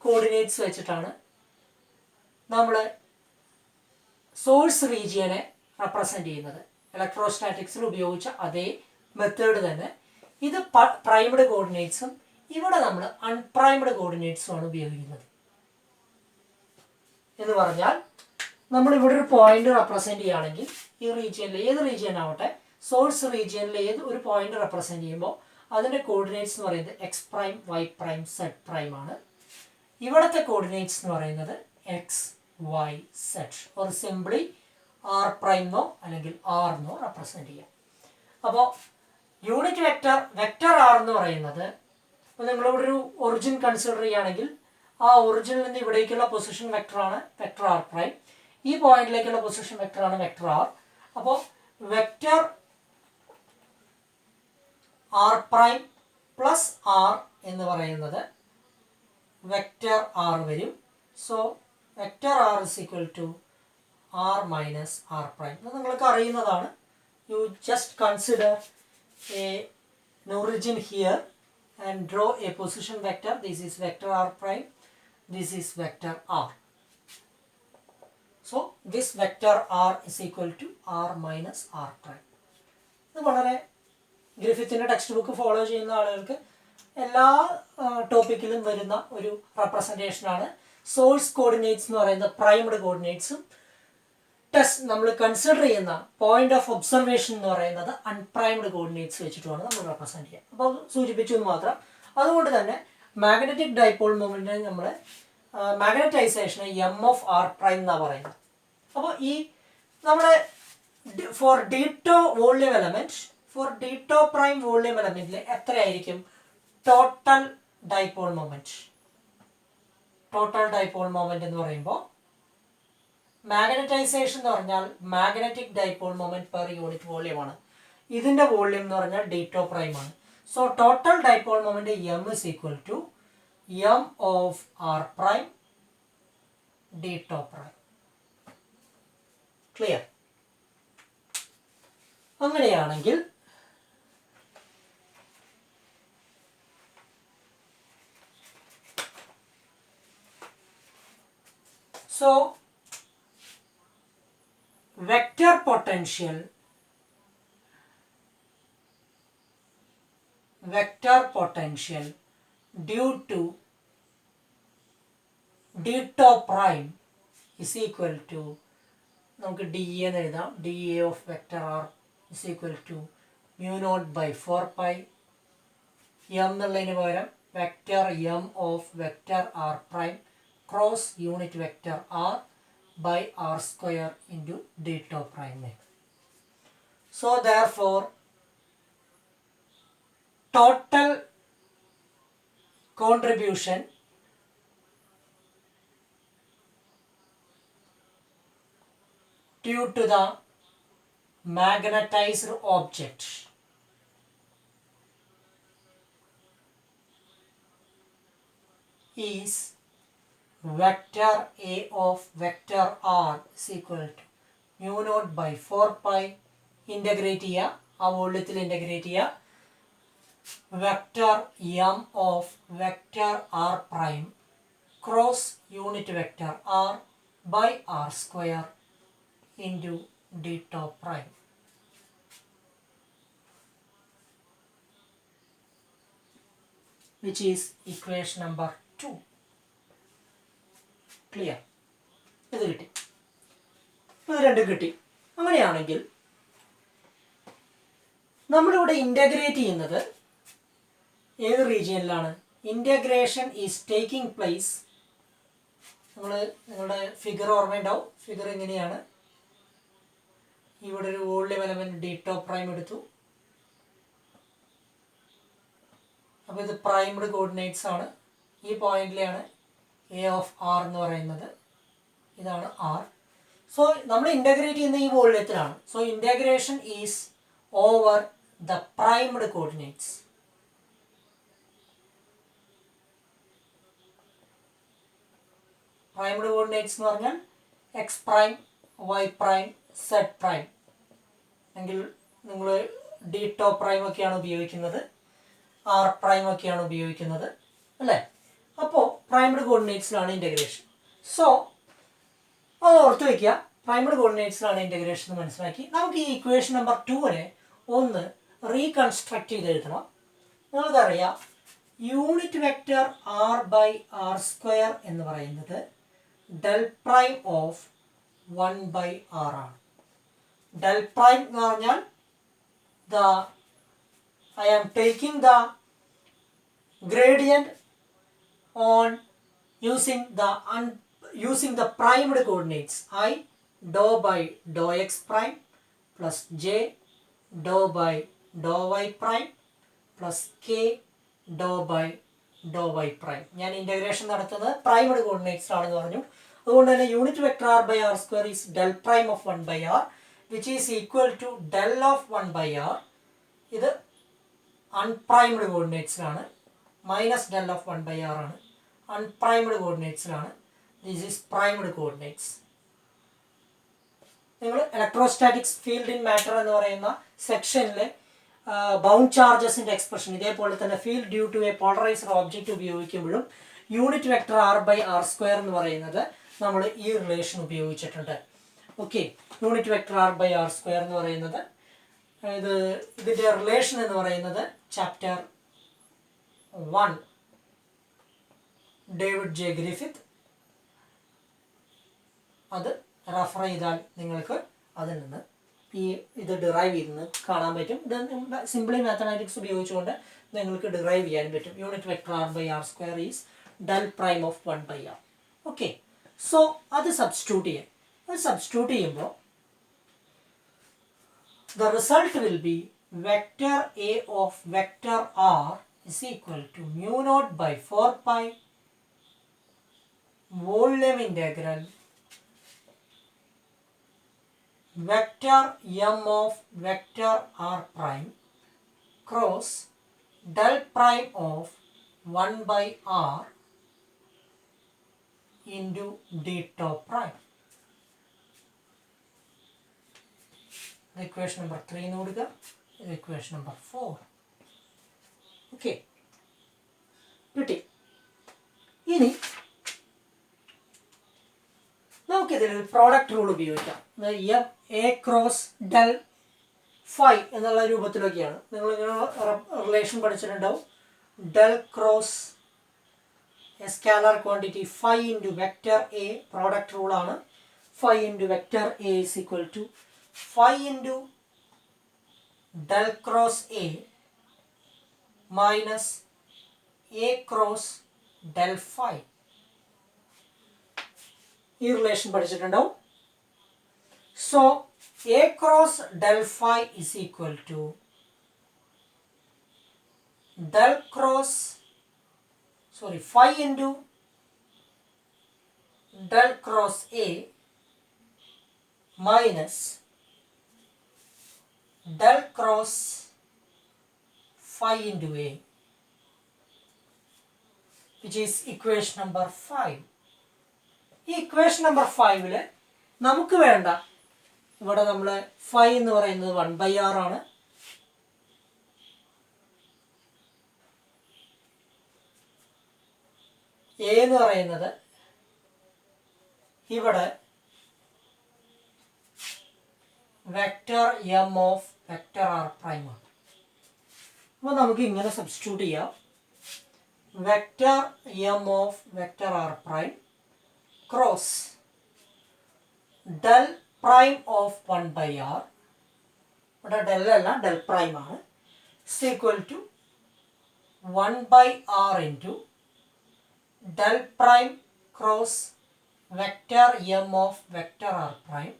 കോർഡിനേറ്റ്സ് വെച്ചിട്ടാണ് നമ്മൾ സോഴ്സ് റീജിയനെ റെപ്രസെൻ്റ് ചെയ്യുന്നത്. ഇലക്ട്രോസ്റ്റാറ്റിക്സിൽ ഉപയോഗിച്ച അതേ മെത്തേഡ് തന്നെ. ഇത് പ്രൈംഡ് കോർഡിനേറ്റ്സും ഇവിടെ നമ്മൾ അൺപ്രൈംഡ് കോർഡിനേറ്റ്സും ആണ് ഉപയോഗിക്കുന്നത്. എന്ന് പറഞ്ഞാൽ നമ്മൾ ഇവിടെ ഒരു പോയിന്റ് റെപ്രസെൻ്റ് ചെയ്യുകയാണെങ്കിൽ ഈ റീജിയനിൽ ഏത് റീജിയൻ ആവട്ടെ, സോഴ്സ് റീജിയനിൽ ഏത് ഒരു പോയിന്റ് റെപ്രസെൻ്റ് ചെയ്യുമ്പോൾ അതിൻ്റെ കോർഡിനേറ്റ്സ് എന്ന് പറയുന്നത് X prime, Y prime, Z prime ആണ്. ഇവിടുത്തെ കോർഡിനേറ്റ്സ് എന്ന് പറയുന്നത് X, Y, Z, or simply R പ്രൈമെന്നോ അല്ലെങ്കിൽ ആർ എന്നോ റെപ്രസെൻ്റ് ചെയ്യാം. അപ്പോൾ യൂണിറ്റ് വെക്റ്റർ ആർ എന്ന് പറയുന്നത്, അപ്പോൾ നിങ്ങളിവിടെ ഒരു ഒറിജിൻ കൺസിഡർ ചെയ്യുകയാണെങ്കിൽ ആ ഒറിജിനിൽ നിന്ന് ഇവിടേക്കുള്ള പൊസിഷൻ വെക്ടറാണ് വെക്ടർ ആർ പ്രൈം, ഈ പോയിന്റിലേക്കുള്ള പൊസിഷൻ വെക്ടറാണ് വെക്ടർ ആർ. അപ്പോൾ vector R prime plus R എന്ന് പറയുന്നത് വെക്റ്റർ ആർ വരും. So vector R is equal to R minus R prime. ഇത് നിങ്ങൾക്ക് അറിയുന്നതാണ്. You just consider an origin here and draw a position vector. This is vector r prime, this is vector r. So this vector r is equal to r minus r prime. ഇത് വളരെ ഗ്രിഫിത്തിൻ്റെ text book follow ചെയ്യുന്ന ആളുകൾക്ക് എല്ലാ ടോപ്പിക്കിലും വരുന്ന ഒരു റെപ്രസെൻറ്റേഷനാണ്. Source coordinates എന്ന് പറയുന്നത് primed കോർഡിനേറ്റ്സും നമ്മൾ കൺസിഡർ ചെയ്യുന്ന പോയിന്റ് ഓഫ് ഒബ്സർവേഷൻ എന്ന് പറയുന്നത് അൺപ്രൈംഡ് കോർഡിനേറ്റ്സ് വെച്ചിട്ടുമാണ് നമ്മൾ റെപ്രസെൻറ്റ് ചെയ്യുക. അപ്പോൾ സൂചിപ്പിച്ചു എന്ന് മാത്രം. അതുകൊണ്ട് തന്നെ മാഗ്നറ്റിക് ഡൈപോൾ മൊമെൻറ്റിനെ നമ്മൾ മാഗ്നറ്റൈസേഷന് എം ഓഫ് ആർ പ്രൈം എന്നാണ് പറയുന്നത്. അപ്പോൾ ഈ നമ്മുടെ for d tau volume element, for d tau prime volume എലമെൻറ്റിൽ എത്രയായിരിക്കും total dipole moment? Total dipole moment എന്ന് പറയുമ്പോൾ മാഗ്നറ്റൈസേഷൻ എന്ന് പറഞ്ഞാൽ magnetic dipole moment per unit volume ആണ്. ഇതിന്റെ വോളിയം എന്ന് പറഞ്ഞാൽ ഡീറ്റോ പ്രൈം ആണ്. So total dipole moment M is equal to M of R prime d tau prime. Clear? അങ്ങനെയാണെങ്കിൽ so vector potential due to d tau prime is equal to, നമുക്ക് dA എന്ന് എഴുതാം, dA of vector r is equal to mu naught by 4 pi m എന്നുള്ളതിന് പകരം vector m of vector r prime cross unit vector r by r square into d tau prime. So therefore total contribution due to the magnetized object is vector A of vector r is equal to mu naught by 4 pi, integrate ചെയ്യുക, ആ വോള്യത്തിൽ integrate ചെയ്യുക, vector m of vector r prime cross unit vector r by r square into d top prime. Which is equation number 2. Clear? ഇത് കിട്ടി. ഇത് രണ്ടും കിട്ടി. അങ്ങനെയാണെങ്കിൽ നമ്മളിവിടെ ഇൻ്റഗ്രേറ്റ് ചെയ്യുന്നത് ഏത് റീജിയനിലാണ്? Integration is taking place. നിങ്ങളുടെ ഫിഗർ ഓർമ്മയുണ്ടാവും. ഫിഗർ ഇങ്ങനെയാണ്. ഇവിടെ ഒരു volume element D tau prime എടുത്തു. അപ്പോൾ ഇത് പ്രൈംഡ് കോർഡിനേറ്റ്സ് ആണ്. ഈ പോയിന്റിലാണ് എ ഓഫ് ആർ എന്ന് പറയുന്നത്. ഇതാണ് ആർ. സോ നമ്മൾ ഇൻ്റഗ്രേറ്റ് ചെയ്യുന്ന ഈ വോളിയത്തിലാണ്. So integration is over the primed coordinates. Primed coordinates എന്ന് പറഞ്ഞാൽ X prime, Y prime, Z prime. എങ്കിൽ നിങ്ങൾ ഡി ടോപ്പ് പ്രൈം ഒക്കെയാണ് ഉപയോഗിക്കുന്നത്, ആർ പ്രൈം ഒക്കെയാണ് ഉപയോഗിക്കുന്നത് അല്ലേ? അപ്പോൾ പ്രൈംഡ് കോർഡിനേറ്റ്സിലാണ് ഇൻ്റഗ്രേഷൻ. സോ അത് ഓർത്ത് വയ്ക്കുക. പ്രൈംഡ് കോർഡിനേറ്റ്സിലാണ് ഇൻ്റഗ്രേഷൻ എന്ന് മനസ്സിലാക്കി. നമുക്ക് ഈ ഇക്വേഷൻ നമ്പർ 2 ഒന്ന് റീകൺസ്ട്രക്ട് ചെയ്ത് എഴുതണം. നിങ്ങൾക്കറിയാം unit vector R by R square എന്ന് പറയുന്നത് del prime of 1 by R ആണ്. ഡെൽ പ്രൈം എന്ന് പറഞ്ഞാൽ I am taking the gradient on using the primed coordinates I dou by dou x prime plus j dou by dou y prime plus k dou by dou y prime. ഞാൻ integration നടത്തുന്നത് primed coordinates ആണെന്ന് പറഞ്ഞു. അതുകൊണ്ട് തന്നെ unit vector R by R square is del prime of 1 by R which is equal to del of 1 by R. ഇത് unprimed കോർഡിനേറ്റ്സിലാണ്. Minus del of 1 by R ആണ്. Unprimed കോർഡിനേറ്റ്സിലാണ്. This is primed coordinates. നിങ്ങൾ electrostatics field in matter എന്ന് പറയുന്ന സെക്ഷനിലെ bound ചാർജസിന്റെ expression ഇതേപോലെ തന്നെ field due to a polarized object ഉപയോഗിക്കുമ്പോഴും unit vector R by R square എന്ന് പറയുന്നത് നമ്മൾ ഈ റിലേഷൻ ഉപയോഗിച്ചിട്ടുണ്ട്. Okay, unit vector R by R square എന്ന് പറയുന്നത് ഇതിന്റെ റിലേഷൻ എന്ന് പറയുന്നത് ചാപ്റ്റർ 1 ഡേവിഡ് ജെ ഗ്രിഫിത്ത്. അത് റെഫർ ചെയ്താൽ നിങ്ങൾക്ക് അതിൽ നിന്ന് ഇത് ഡിറൈവ് ചെയ്യുന്നത് കാണാൻ പറ്റും. ഇത് സിംപ്ലി മാത്തമാറ്റിക്സ് ഉപയോഗിച്ചുകൊണ്ട് നിങ്ങൾക്ക് ഡിറൈവ് ചെയ്യാനും പറ്റും. Unit vector R by R square is del prime of 1 by R. Okay, so അത് സബ്സ്റ്റിറ്റ്യൂട്ട് ചെയ്യാം. അത് സബ്സ്റ്റിറ്റ്യൂട്ട് ചെയ്യുമ്പോൾ the result will be vector A of vector R is equal to mu naught by 4 pi volume integral vector M of vector R prime cross del prime of 1 by R into d top prime. Equation number 3 എന്ന് കൊടുക്കുക. Equation number 4. Okay, കിട്ടി. ഇനി നമുക്കിതിൽ product rule ഉപയോഗിക്കാം. A cross del phi എന്നുള്ള രൂപത്തിലൊക്കെയാണ്. നിങ്ങൾ relation പഠിച്ചിട്ടുണ്ടാവും. Del cross A scalar quantity phi into vector A product റൂളാണ്. Phi into vector A is equal to phi into del cross A minus A cross del phi. ഈ relation പഠിച്ചിട്ടുണ്ടാവും. So A cross del phi is equal to del cross phi into del cross A minus del cross phi into A, which is equation number 5. ഈ equation number 5 നമുക്ക് വേണ്ട ഇവിടെ നമ്മൾ phi എന്ന് പറയുന്നത് 1 by r ആണ്. A എന്ന് പറയുന്നത് ഇവിടെ vector M of vector R prime ആണ്. അപ്പോൾ നമുക്ക് ഇങ്ങനെ സബ്സ്റ്റിറ്റ്യൂട്ട് ചെയ്യാം. Vector M of vector R prime cross del prime of 1/r, ഇവിടെ ഡെൽ അല്ല ഡെൽ പ്രൈം ആണ്, is equal to 1/r into del prime cross vector M of vector R prime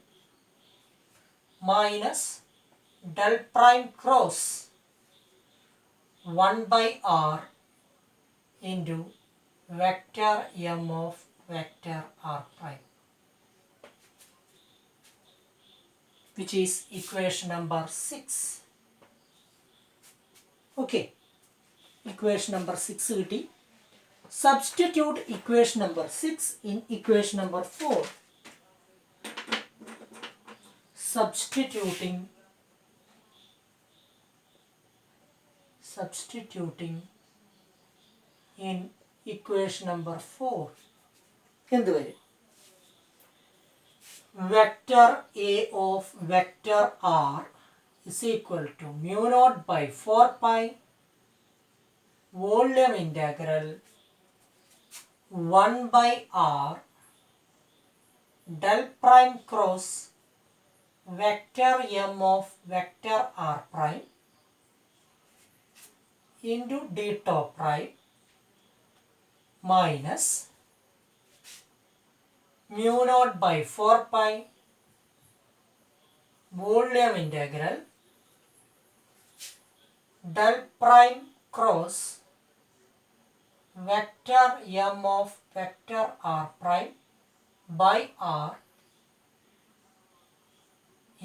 minus del prime cross 1/r into vector m of vector r prime, which is equation number 6. Okay, equation number 6 കിട്ടി. Substitute equation number 6 in equation number 4. Substituting in equation number 4 എന്ത് വരും? Vector A of vector R is equal to mu naught by 4 pi volume integral 1/r del prime cross vector m of vector r prime into d tau prime minus mu naught by 4 pi volume integral del prime cross vector m of vector r prime by r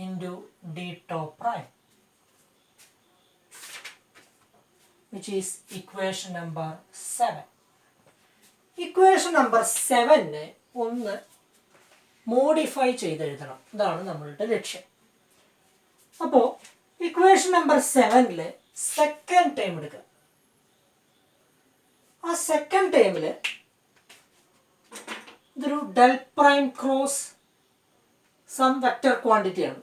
into d tau prime, which is equation number 7. Equation number 7 ഒന്ന് modify ചെയ്തെഴുതണം, ഇതാണ് നമ്മളുടെ ലക്ഷ്യം. അപ്പോൾ equation number 7 second time എടുക്കുക. ആ second ടൈമിൽ ഇതൊരു del prime cross some vector quantity ആണ്.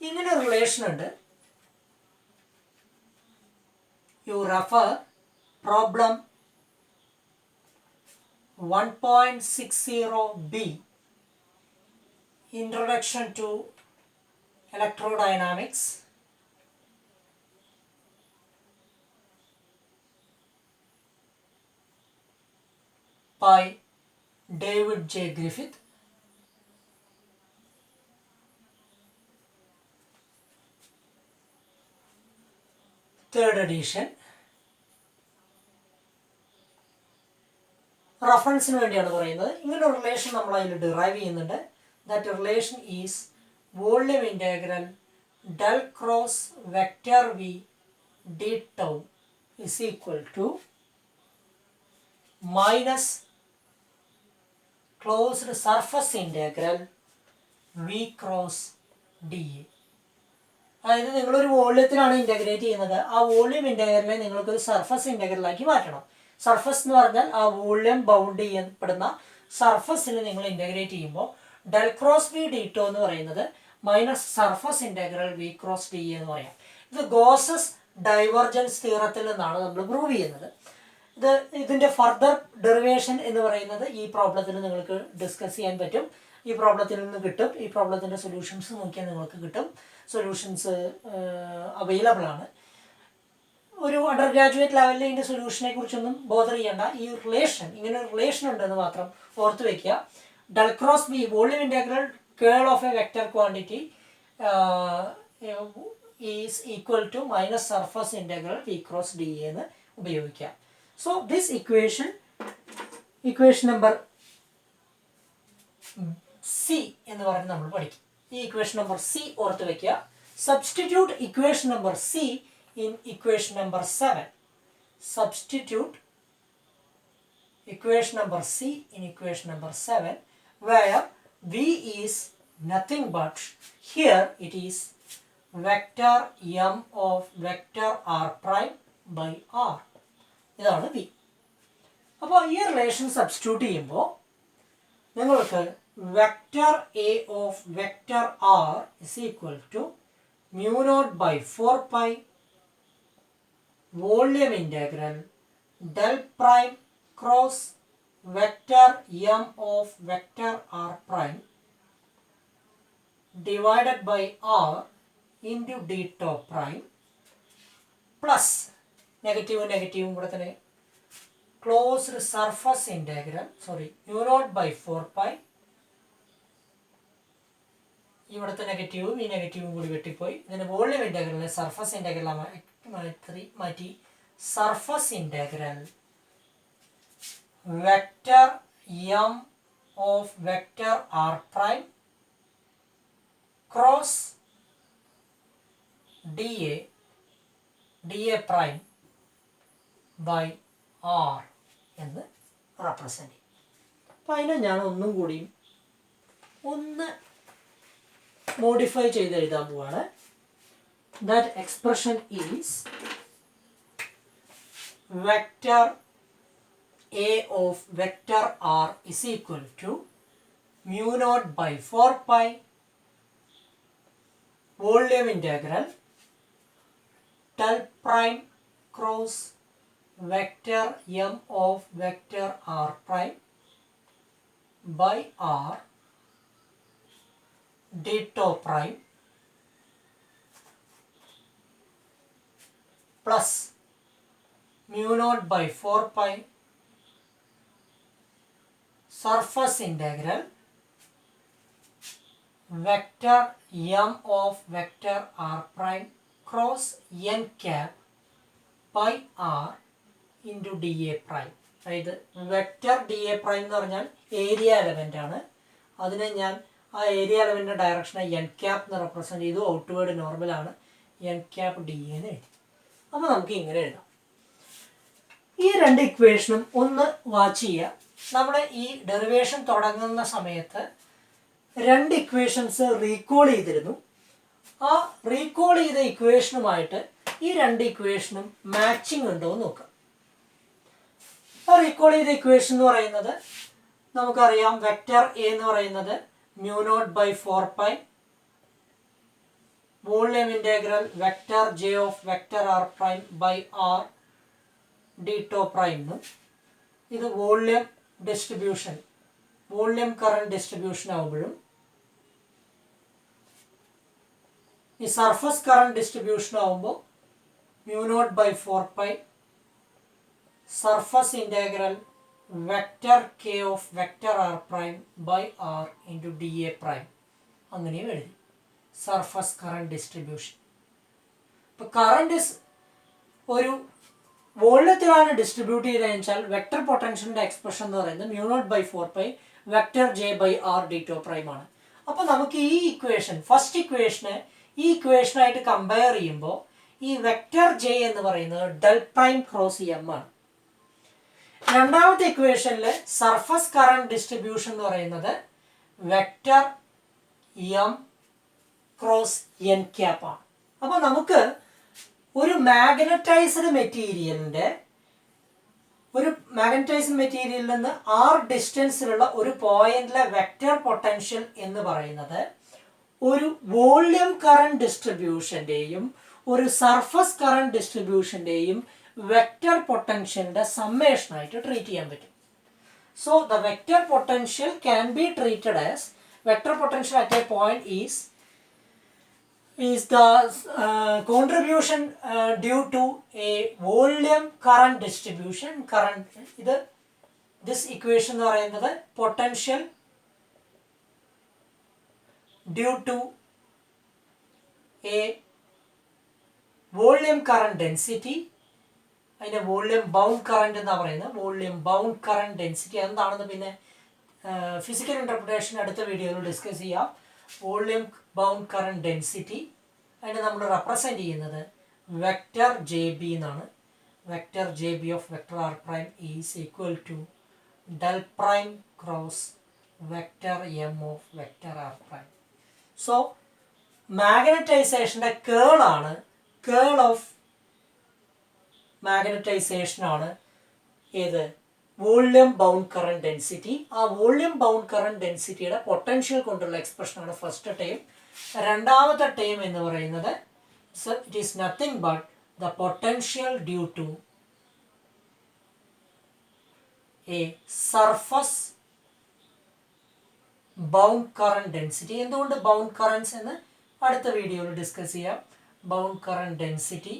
ഇങ്ങനെ റിലേഷൻ ഉണ്ട്. You refer problem 1.60b Introduction to Electrodynamics, by David J. Griffith. Third edition. റഫറൻസിന് വേണ്ടിയാണ് പറയുന്നത്. ഇങ്ങനെ ഒരു റിലേഷൻ നമ്മൾ അതിൽ ഡിറൈവ് ചെയ്യുന്നുണ്ട്. That relation is volume integral del cross vector V D tau is equal to minus closed surface integral V cross D A. അതായത് നിങ്ങളൊരു വോള്യത്തിലാണ് ഇൻറ്റഗ്രേറ്റ് ചെയ്യുന്നത്. ആ വോള്യം ഇൻറ്റഗ്രലിനെ നിങ്ങൾക്കൊരു സർഫസ് ഇൻറ്റഗ്രലാക്കി മാറ്റണം. സർഫസ് എന്ന് പറഞ്ഞാൽ ആ വോള്യം ബൗണ്ട് ചെയ്യപ്പെടുന്ന സർഫസിൽ നിങ്ങൾ ഇൻറ്റഗ്രേറ്റ് ചെയ്യുമ്പോൾ del cross V D tau എന്ന് പറയുന്നത് minus surface integral V cross D എന്ന് പറയാം. ഇത് ഗോസസ് ഡൈവർജൻസ് തിയറത്തിൽ നിന്നാണ് നമ്മൾ പ്രൂവ് ചെയ്യുന്നത്. ഇതിൻ്റെ ഫർദർ ഡെറിവേഷൻ എന്ന് പറയുന്നത് ഈ പ്രോബ്ലത്തിൽ നിങ്ങൾക്ക് ഡിസ്കസ് ചെയ്യാൻ പറ്റും. ഈ പ്രോബ്ലത്തിൽ നിന്ന് കിട്ടും. ഈ പ്രോബ്ലത്തിൻ്റെ സൊല്യൂഷൻസ് നോക്കിയാൽ നിങ്ങൾക്ക് കിട്ടും. സൊല്യൂഷൻസ് അവൈലബിൾ ആണ്. ഒരു അണ്ടർ ഗ്രാജുവേറ്റ് ലെവലിൽ ഇതിൻ്റെ സൊല്യൂഷനെ കുറിച്ചൊന്നും ബോധർ ചെയ്യേണ്ട. ഈ റിലേഷൻ, ഇങ്ങനെ ഒരു റിലേഷൻ ഉണ്ടെന്ന് മാത്രം ഓർത്ത് വയ്ക്കുക. Del cross B volume integral curl of A vector quantity is equal to minus surface integral V cross D എന്ന് ഉപയോഗിക്കാം. So this equation number C എന്ന് പറഞ്ഞ് നമ്മൾ പഠിക്കും. ഈ ഇക്വേഷൻ നമ്പർ സി ഓർത്ത് വയ്ക്കുക. Substitute equation number C in equation number 7. Substitute equation number C in equation number 7, where V is nothing but, here it is vector m of vector r prime by r. ഇതാണ് V. അപ്പോൾ ഈ relation substitute ചെയ്യുമ്പോൾ നിങ്ങൾക്ക് vector A of vector R is equal to mu naught by 4 pi volume integral del prime cross vector m of vector r prime divided by r into d top prime plus നെഗറ്റീവും കൂടെ തന്നെ closed surface integral mu naught by 4 pi ഇവിടുത്തെ നെഗറ്റീവും ഈ നെഗറ്റീവും കൂടി വെട്ടിപ്പോയി ഇതിന് വോളിയം ഇൻറ്റഗ്രലിനെ സർഫസ് ഇൻറ്റഗ്രൽ മാറ്റി surface integral vector M of vector R prime cross D A prime by R എന്ന് റെപ്രസെൻ്റ് ചെയ്യും. അപ്പം അതിനെ ഞാൻ ഒന്നും കൂടിയും ഒന്ന് മോഡിഫൈ ചെയ്ത് എഴുതാൻ പോവാണ്. That expression is vector A of vector R is equal to mu naught by 4 pi volume integral del prime cross vector m of vector r prime by r d top prime plus mu naught by 4 pi surface integral vector m of vector r prime cross n cap by r into dA prime. അതായത് vector D A prime എന്ന് പറഞ്ഞാൽ area element ആണ്. അതിനെ ഞാൻ ആ area എലമെൻ്റിൻ്റെ ഡയറക്ഷനെ N cap എന്ന് represent ചെയ്തു. Outward നോർമലാണ് എൻ ക്യാപ് ഡി എന്ന് എഴുതി. അപ്പോൾ നമുക്ക് ഇങ്ങനെ എഴുതാം. ഈ രണ്ട് ഇക്വേഷനും ഒന്ന് വാച്ച് ചെയ്യുക. നമ്മൾ ഈ ഡെറിവേഷൻ തുടങ്ങുന്ന സമയത്ത് രണ്ട് ഇക്വേഷൻസ് റീകോൾ ചെയ്തിരുന്നു. ആ റീകോൾ ചെയ്ത ഇക്വേഷനുമായിട്ട് ഈ രണ്ട് ഇക്വേഷനും മാച്ചിങ് ഉണ്ടോ എന്ന് നോക്കാം. ആ റീകോൾ ചെയ്ത ഇക്വേഷൻ എന്ന് പറയുന്നത് നമുക്കറിയാം വെക്റ്റർ എ എന്ന് പറയുന്നത് mu naught by 4 pi volume integral vector J of vector R prime by R D tau prime എന്നും ഇത് volume distribution volume current distribution ആകുമ്പോഴും ഈ സർഫസ് കറണ്ട് ഡിസ്ട്രിബ്യൂഷൻ ആകുമ്പോൾ mu naught by 4 pi surface integral vector K of vector R prime by R into D A prime അങ്ങനെയും എഴുതി surface current distribution. ഇപ്പോൾ current ഒരു വോളിയത്തിലാണ് ഡിസ്ട്രിബ്യൂട്ട് ചെയ്തതെന്ന് വെച്ചാൽ വെക്റ്റർ പൊട്ടൻഷ്യലിൻ്റെ എക്സ്പ്രഷൻ എന്ന് പറയുന്നത് mu naught by 4 pi vector J by R D tau prime ആണ്. അപ്പോൾ നമുക്ക് ഈ ഇക്വേഷൻ ഫസ്റ്റ് ഇക്വേഷനെ ഈ ഇക്വേഷനായിട്ട് കമ്പയർ ചെയ്യുമ്പോൾ ഈ വെക്റ്റർ ജെ എന്ന് പറയുന്നത് ഡെൽ പ്രൈം ക്രോസ് എം ആണ്. രണ്ടാമത്തെ ഇക്വേഷനിൽ സർഫസ് കറണ്ട് ഡിസ്ട്രിബ്യൂഷൻ എന്ന് പറയുന്നത് vector M cross N cap ആണ്. അപ്പോൾ നമുക്ക് ഒരു മാഗ്നറ്റൈസ്ഡ് മെറ്റീരിയലിൽ നിന്ന് ആർ ഡിസ്റ്റൻസിലുള്ള ഒരു പോയിന്റിലെ വെക്റ്റർ പൊട്ടൻഷ്യൽ എന്ന് പറയുന്നത് ഒരു വോളിയം കറണ്ട് ഡിസ്ട്രിബ്യൂഷൻ്റെയും ഒരു സർഫസ് കറണ്ട് ഡിസ്ട്രിബ്യൂഷൻ്റെയും വെക്റ്റർ പൊട്ടൻഷ്യലിൻ്റെ സമ്മേഷനായിട്ട് ട്രീറ്റ് ചെയ്യാൻ പറ്റും. So the vector potential can be treated as vector potential at A point is the contribution due to a volume current distribution. This equation എന്ന് പറയുന്നത് potential due to a volume current density അതിനെ volume bound current എന്നാണ് പറയുന്നത്. Volume bound current density എന്താണെന്ന് പിന്നെ physical interpretation അടുത്ത വീഡിയോയിൽ discuss ചെയ്യാം. വോളിയം ബൗണ്ട് കറണ്ട് ഡെൻസിറ്റി അതിനെ നമ്മൾ റെപ്രസെൻ്റ് ചെയ്യുന്നത് വെക്റ്റർ ജെ ബി എന്നാണ്. Vector J B of vector R prime is equal to del prime cross vector M of vector R prime. So മാഗ്നറ്റൈസേഷൻ്റെ കേളാണ് curl of മാഗ്നറ്റൈസേഷനാണ് ഏത് volume bound current density. ആ volume bound current ഡെൻസിറ്റിയുടെ potential കൊണ്ടുള്ള എക്സ്പ്രഷനാണ് first term. രണ്ടാമത്തെ term എന്ന് പറയുന്നത് it is nothing but the potential due to a surface bound current density. എന്തുകൊണ്ട് ബൗണ്ട് കറൻസ് എന്ന് അടുത്ത വീഡിയോയിൽ ഡിസ്കസ് ചെയ്യാം. Bound current density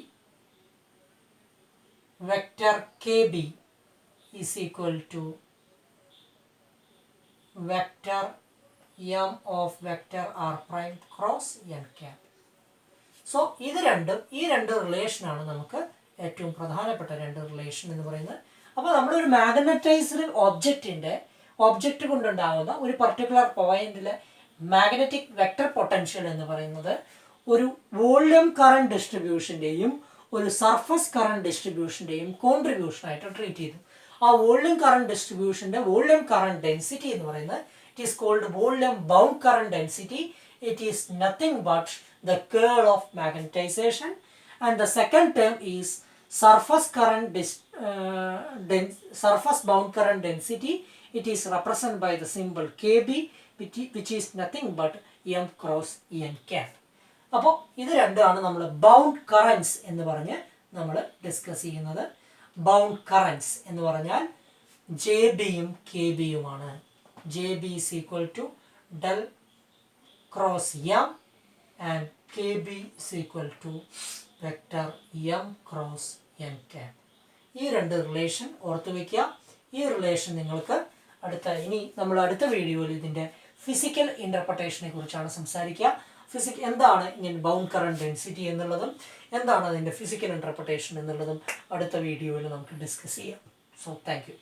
vector K B is equal to vector m of vector r prime cross n cap. So ഈ രണ്ട് റിലേഷനാണ് നമുക്ക് ഏറ്റവും പ്രധാനപ്പെട്ട രണ്ട് റിലേഷൻ എന്ന് പറയുന്നത്. അപ്പോൾ നമ്മളൊരു മാഗ്നറ്റൈസ്ഡ് ഒബ്ജക്റ്റ് കൊണ്ടുണ്ടാകുന്ന ഒരു പർട്ടിക്കുലർ പോയിന്റിലെ മാഗ്നറ്റിക് വെക്റ്റർ പൊട്ടൻഷ്യൽ എന്ന് പറയുന്നത് ഒരു വോളിയം കറന്റ് ഡിസ്ട്രിബ്യൂഷൻ്റെയും ഒരു സർഫസ് കറന്റ് ഡിസ്ട്രിബ്യൂഷൻ്റെയും കോൺട്രിബ്യൂഷനായിട്ട് ട്രീറ്റ് ചെയ്തു. ആ വോളിയം കറന്റ് ഡിസ്ട്രിബ്യൂഷൻ്റെ വോളിയം കറന്റ് ഡെൻസിറ്റി എന്ന് പറയുന്നത് it is called volume bound current density. It is nothing but the curl of magnetization. And the second term is surface bound current density. It is represent by the simple KB, which is nothing but m cross n cap. അപ്പോൾ ഇത് രണ്ടാണ് നമ്മൾ bound currents എന്ന് പറഞ്ഞ് നമ്മൾ discuss ചെയ്യുന്നത്. Bound currents എന്ന് പറഞ്ഞാൽ JBയും KBയുമാണ്. JB is equal to del cross m and KB is equal to vector m cross n cap. ഈ രണ്ട് റിലേഷൻ ഓർത്തു വയ്ക്കുക. ഈ റിലേഷൻ നിങ്ങൾക്ക് നമ്മൾ അടുത്ത വീഡിയോയിൽ ഇതിൻ്റെ ഫിസിക്കൽ ഇൻ്റർപ്രിട്ടേഷനെ കുറിച്ചാണ് സംസാരിക്കുക. എന്താണ് ഇങ്ങനെ ബൗണ്ട് കറന്റ് ഡെൻസിറ്റി എന്നുള്ളതും എന്താണ് അതിൻ്റെ ഫിസിക്കൽ ഇൻ്റർപ്രിട്ടേഷൻ എന്നുള്ളതും അടുത്ത വീഡിയോയിൽ നമുക്ക് ഡിസ്കസ് ചെയ്യാം. So thank you.